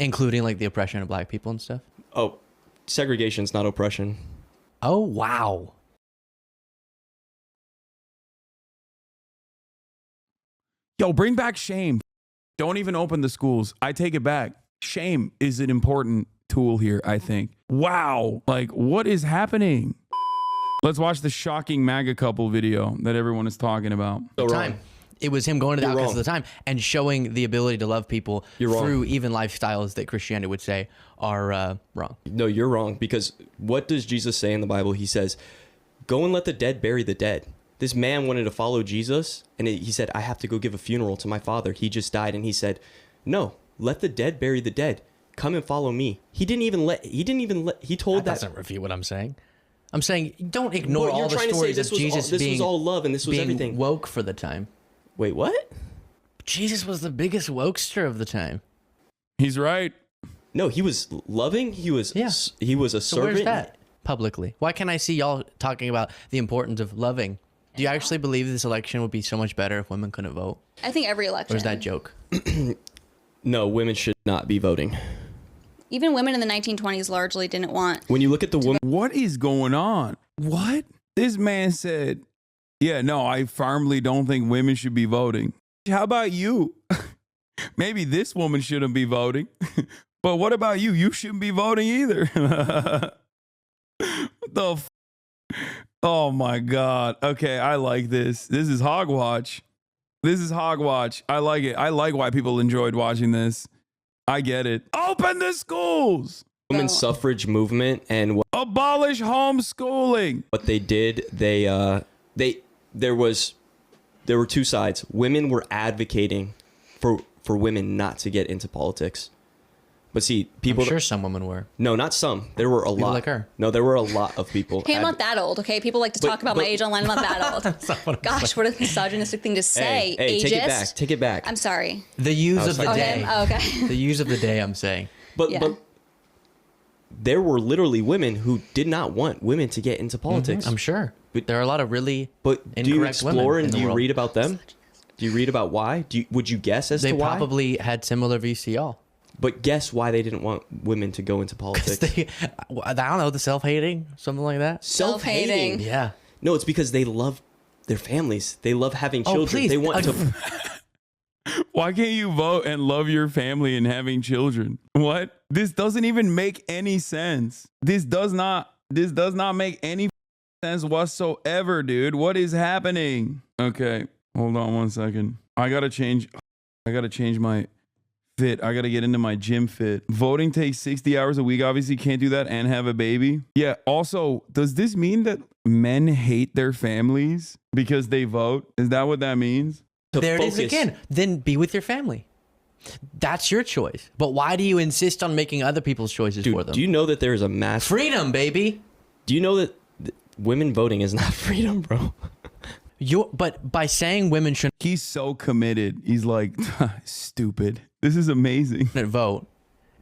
Including like the oppression of black people and stuff? Oh, segregation's not oppression. Oh, wow. Yo, bring back shame. Don't even open the schools. I take it back. Shame is an important tool here, I think. Wow. Like, what is happening? Let's watch the shocking MAGA couple video that everyone is talking about. So Time. wrong. It was him going to the You're outcasts wrong. of the time and showing the ability to love people You're wrong. through even lifestyles that Christianity would say are wrong. No, you're wrong, because what does Jesus say in the Bible? He says, go and let the dead bury the dead. This man wanted to follow Jesus, and he said, I have to go give a funeral to my father. He just died. And he said, no, let the dead bury the dead. Come and follow me. He told That that. doesn't refute what I'm saying. I'm saying don't ignore Well, all you're the trying to say stories this of was Jesus this being, was all love and this was being everything. woke for the time. Wait, what? Jesus was the biggest wokester of the time. He's right. No, he was loving. He was a So servant. where's that publicly? Why can't I see y'all talking about the importance of loving? Do you actually believe this election would be so much better if women couldn't vote? I think every election. Or is that a joke? No, women should not be voting. Even women in the 1920s largely didn't want. When you look at the woman, What is going on? What? This man said, yeah, no, I firmly don't think women should be voting. How about you? Maybe this woman shouldn't be voting. But what about you? You shouldn't be voting either. What the f? Oh my God. Okay, I like this. This is hogwatch. This is hogwatch. I like it. I like why people enjoyed watching this. I get it. Open the schools. women's suffrage movement and Abolish homeschooling. what they did, there were two sides. Women were advocating for women not to get into politics. But see, people I'm sure some women were. No, not some. There were a lot. like her. No, there were a lot of people. Hey, I'm not that old, okay? People like to talk about my age online. I'm not that old. Gosh, what a misogynistic thing to say. Hey, Ageist. take it back. Take it back. I'm sorry. The use of the sorry. day. Oh, okay. The use of the day, I'm saying. But Yeah. but there were literally women who did not want women to get into politics. I'm sure. But- There are a lot of really But do you incorrect women explore in and the do you world. read about them? Do you read about why? Would you guess as They to why? probably had similar views to y'all. But guess why they didn't want women to go into 'Cause politics? I don't know, the self-hating, something like that. Self-hating. Yeah. No, it's because they love their families. They love having Oh, children. please. They want to. Why can't you vote and love your family and having children? What? This doesn't even make any sense. This does not make any sense whatsoever, dude. What is happening? Okay, hold on one second. I gotta change my fit. I gotta get into my gym fit. Voting takes 60 hours a week. Obviously can't do that and have a baby. Yeah, also, does this mean that men hate their families because they vote? Is that what that means? There it is again. Then be with your family. That's your choice. But why do you insist on making other people's choices for Dude, them? do you know that there is a mass Freedom, baby. Do you know that women voting is not freedom, bro? But by saying women shouldn't He's so committed. He's like, stupid. This is amazing. vote,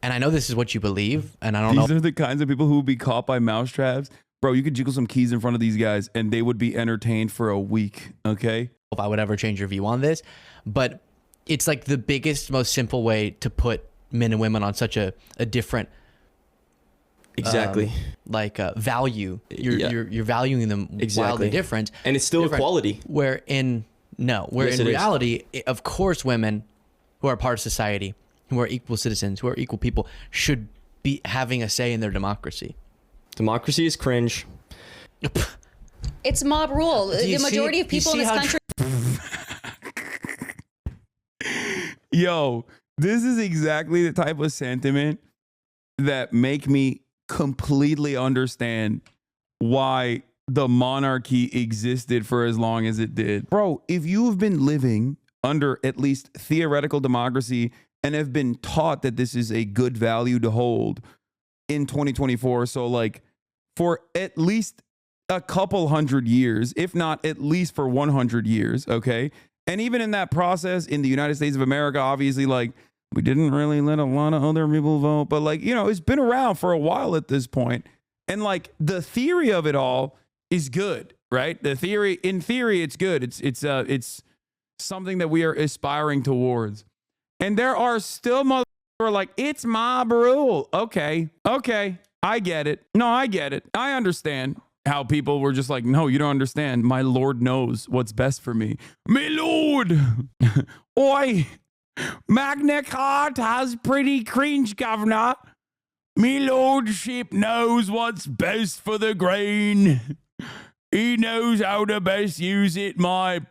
and I know this is what you believe, and I don't These know. are the kinds of people who would be caught by mousetraps. Bro, you could jiggle some keys in front of these guys and they would be entertained for a week, okay? If I would ever change your view on this, but it's like the biggest, most simple way to put men and women on such a different Exactly. value. Yeah. You're valuing them wildly different, And it's still equality. Where in Yes, it is. reality, of course, women who are part of society, who are equal citizens, who are equal people, should be having a say in their democracy. Democracy is cringe. It's mob rule. you The majority see- of people you in see this how country. Yo, this is exactly the type of sentiment that make me completely understand why the monarchy existed for as long as it did. Bro, if you have been living under at least theoretical democracy and have been taught that this is a good value to hold in 2024, so like for at least a couple hundred years, if not at least for 100 years, okay? And even in that process in the United States of America, obviously, like, we didn't really let a lot of other people vote, but like, you know, it's been around for a while at this point. And like the theory of it all is good, right? In theory, it's good. It's something that we are aspiring towards. And there are still were like, it's mob rule. Okay. I get it. No, I get it. I understand how people were just like, no, you don't understand. My Lord knows what's best for me. My Lord. Oi. Magna Carta has pretty cringe, governor. Me lordship knows what's best for the grain. He knows how to best use it. My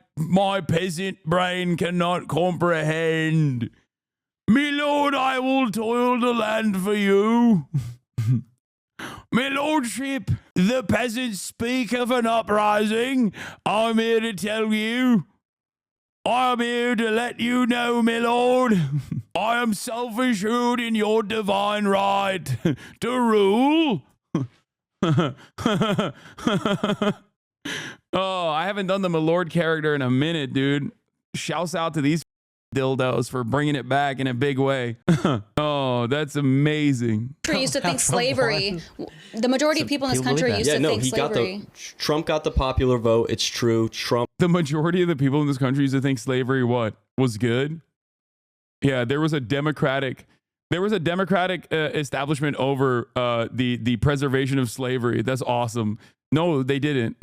peasant brain cannot comprehend. Me lord, I will toil the land for you. My lordship, the peasants speak of an uprising. I'm here to tell you. I'm here to let you know, my lord. I am self-assured in your divine right to rule. Oh, I haven't done the my lord character in a minute, dude. Shouts out to these dildos for bringing it back in a big way. Oh, that's amazing. Used to think slavery. The majority of people in this country used to think slavery. Trump got the popular vote. It's true. The majority of the people in this country used to think slavery was good. Yeah, there was a democratic establishment over the preservation of slavery. That's awesome. No, they didn't.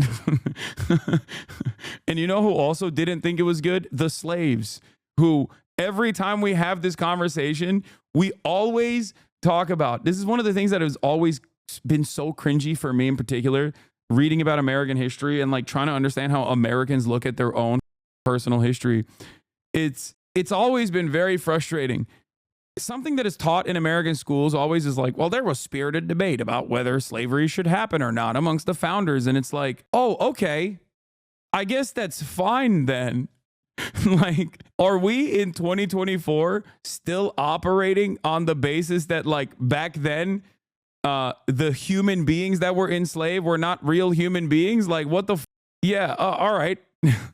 And you know who also didn't think it was good? The slaves, who every time we have this conversation, we always talk about. This is one of the things that has always been so cringy for me in particular, reading about American history and like trying to understand how Americans look at their own personal history. It's always been very frustrating. Something that is taught in American schools always is like, well, there was spirited debate about whether slavery should happen or not amongst the founders. And it's like, oh, okay, I guess that's fine then. Like, are we in 2024 still operating on the basis that like back then, the human beings that were enslaved were not real human beings? Like, what the yeah, all right,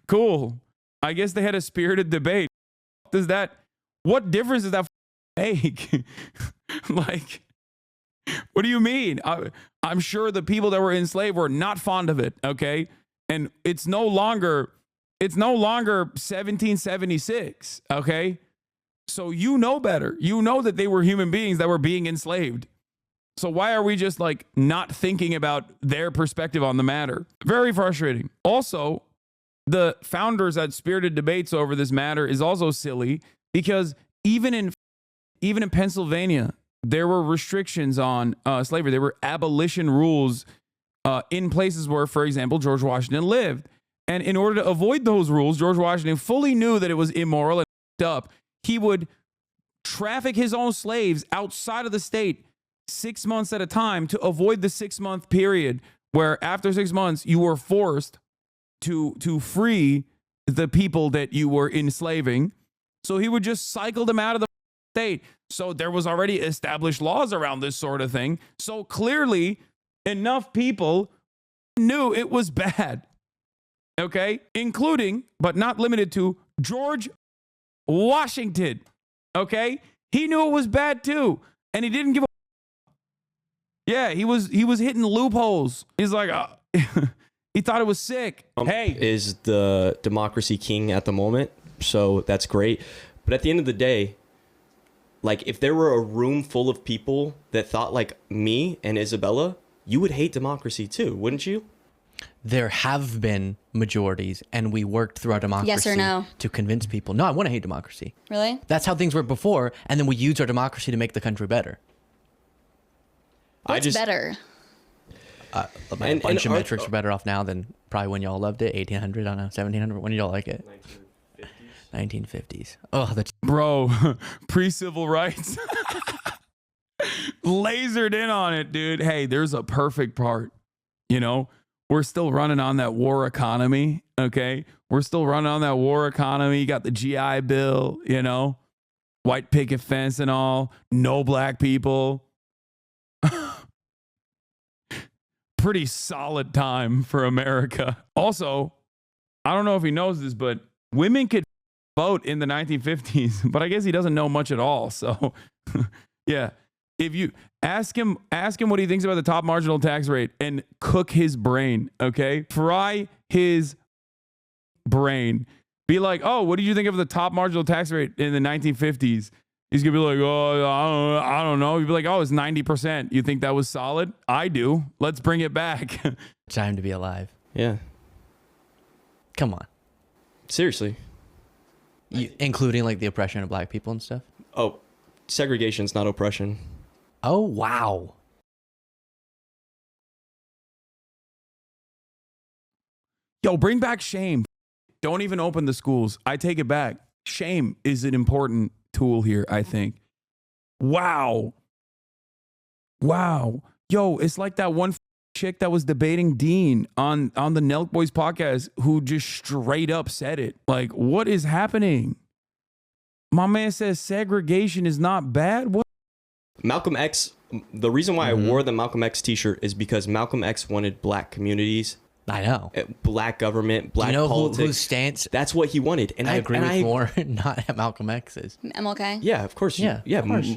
cool. I guess they had a spirited debate. What difference does that make? Like, what do you mean? I'm sure the people that were enslaved were not fond of it, okay? And it's no longer 1776, okay? So you know better. You know that they were human beings that were being enslaved. So why are we just like not thinking about their perspective on the matter? Very frustrating. Also, the founders had spirited debates over this matter is also silly because even in Pennsylvania, there were restrictions on slavery. There were abolition rules in places where, for example, George Washington lived. And in order to avoid those rules, George Washington fully knew that it was immoral and up. He would traffic his own slaves outside of the state 6 months at a time to avoid the 6-month period where after 6 months you were forced to free the people that you were enslaving. So he would just cycle them out of the state. So there was already established laws around this sort of thing. So clearly enough people knew it was bad. Okay? Including, but not limited to, George Washington. Okay? He knew it was bad too. And he didn't give a yeah, he was hitting loopholes. He's like, he thought it was sick. Hey, is the democracy king at the moment, so that's great. But at the end of the day, like if there were a room full of people that thought like me and Isabella, you would hate democracy too, wouldn't you? There have been majorities, and we worked through our democracy Yes or no? to convince people. No, I want to hate democracy. Really? That's how things were before, and then we used our democracy to make the country better. What's better? A bunch of metrics are better off now than probably when y'all loved it. 1800, I don't know, 1700. When did y'all like it? 1950s. Oh, that's bro, pre-civil rights. Lasered in on it, dude. Hey, there's a perfect part. You know, we're still running on that war economy. Okay, we're still running on that war economy. You got the GI Bill. You know, white picket fence and all. No black people. Pretty solid time for America. Also, I don't know if he knows this, but women could vote in the 1950s, but I guess he doesn't know much at all. So, yeah, if you ask him what he thinks about the top marginal tax rate and cook his brain, okay? Fry his brain. Be like, oh, what did you think of the top marginal tax rate in the 1950s? He's going to be like, oh, I don't know. He'd be like, oh, it's 90%. You think that was solid? I do. Let's bring it back. Time to be alive. Yeah. Come on. Seriously. Including like the oppression of black people and stuff? Oh, segregation's not oppression. Oh, wow. Yo, bring back shame. Don't even open the schools. I take it back. Shame is an important tool here, I think. Wow. Yo, it's like that one chick that was debating Dean on the Nelk Boys podcast who just straight up said it. Like, what is happening? My man says segregation is not bad. What? Malcolm X, the reason why I wore the Malcolm X t-shirt is because Malcolm X wanted black communities. I know. Black government, black politics. Whose stance? That's what he wanted. And I agree with more, not Malcolm X's. MLK? Yeah, of course. Yeah, of course.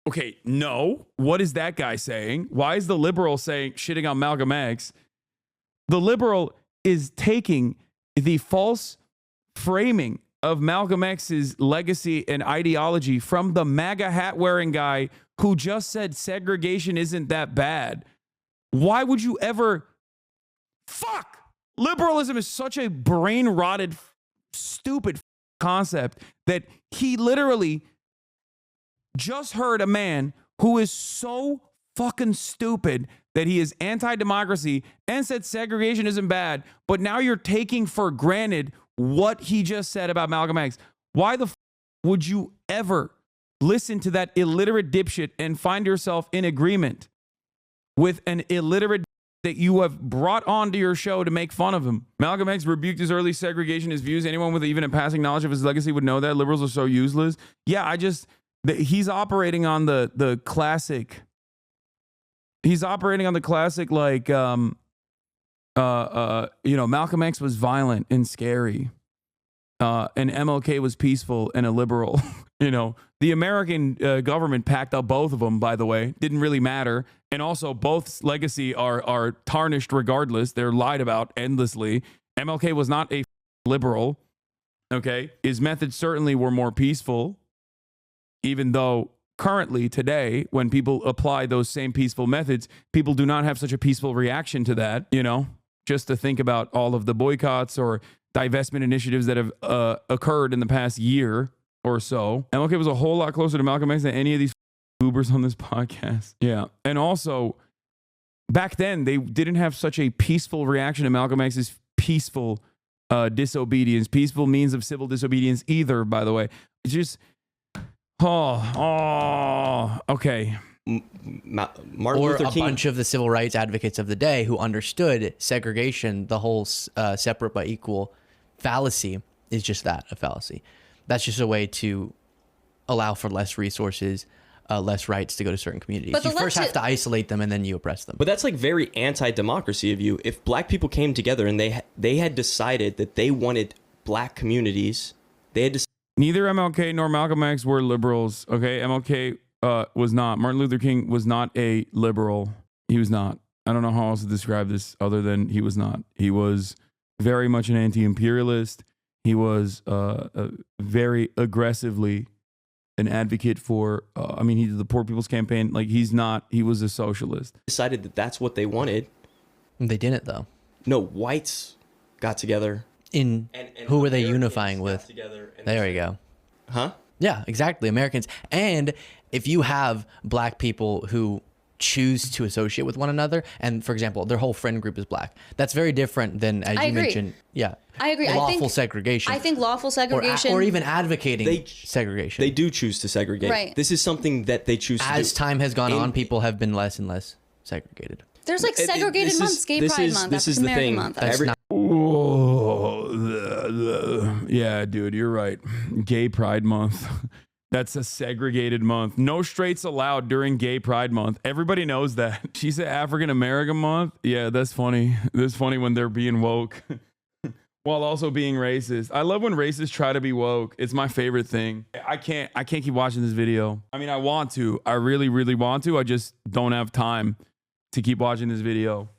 Okay, no. What is that guy saying? Why is the liberal saying shitting on Malcolm X? The liberal is taking the false framing of Malcolm X's legacy and ideology from the MAGA hat wearing guy who just said segregation isn't that bad. Why would you ever? Fuck! Liberalism is such a brain rotted, stupid concept that he literally just heard a man who is so fucking stupid that he is anti-democracy and said segregation isn't bad, but now you're taking for granted what he just said about Malcolm X. Why the would you ever listen to that illiterate dipshit and find yourself in agreement with an illiterate that you have brought onto your show to make fun of him? Malcolm X rebuked his early segregationist views. Anyone with even a passing knowledge of his legacy would know that. Liberals are so useless. Yeah, he's operating on the classic. He's operating on the classic, like, Malcolm X was violent and scary, and MLK was peaceful and a liberal. The American government packed up both of them, by the way. Didn't really matter. And also, both's legacy are tarnished regardless. They're lied about endlessly. MLK was not a liberal, okay? His methods certainly were more peaceful, even though currently, today, when people apply those same peaceful methods, people do not have such a peaceful reaction to that, just to think about all of the boycotts or divestment initiatives that have occurred in the past year or so. MLK was a whole lot closer to Malcolm X than any of these goobers on this podcast. Yeah. And also, back then, they didn't have such a peaceful reaction to Malcolm X's peaceful disobedience, peaceful means of civil disobedience either, by the way. It's just... okay. Martin or Luther a King. bunch of the civil rights advocates of the day who understood segregation, the whole separate but equal fallacy is just that, a fallacy. That's just a way to allow for less resources, less rights to go to certain communities. But you first have to isolate them and then you oppress them. But that's like very anti-democracy of you. If black people came together and they had decided that they wanted black communities, they had decided. Neither MLK nor Malcolm X were liberals, okay? MLK was not. Martin Luther King was not a liberal. He was not. I don't know how else to describe this other than he was not. He was very much an anti-imperialist. He was very aggressively an advocate for, he did the Poor People's Campaign. Like, he was a socialist. Decided that that's what they wanted. They didn't, though. No, whites got together. And who were they unifying with? There we go. Huh? Yeah, exactly. Americans. And if you have black people who choose to associate with one another, and for example, their whole friend group is black, that's very different than, as you mentioned, I agree. Lawful segregation. I think lawful segregation. Or even advocating segregation. They do choose to segregate. Right. This is something that they choose to do. As time has gone on, people have been less and less segregated. There's like segregated months, Gay Pride Month. This is the thing. Yeah, dude, you're right. Gay Pride Month. That's a segregated month. No straights allowed during Gay Pride Month. Everybody knows that. She said African American Month. Yeah, that's funny. That's funny when they're being woke while also being racist. I love when racists try to be woke. It's my favorite thing. I can't keep watching this video. I want to. I really, really want to. I just don't have time to keep watching this video.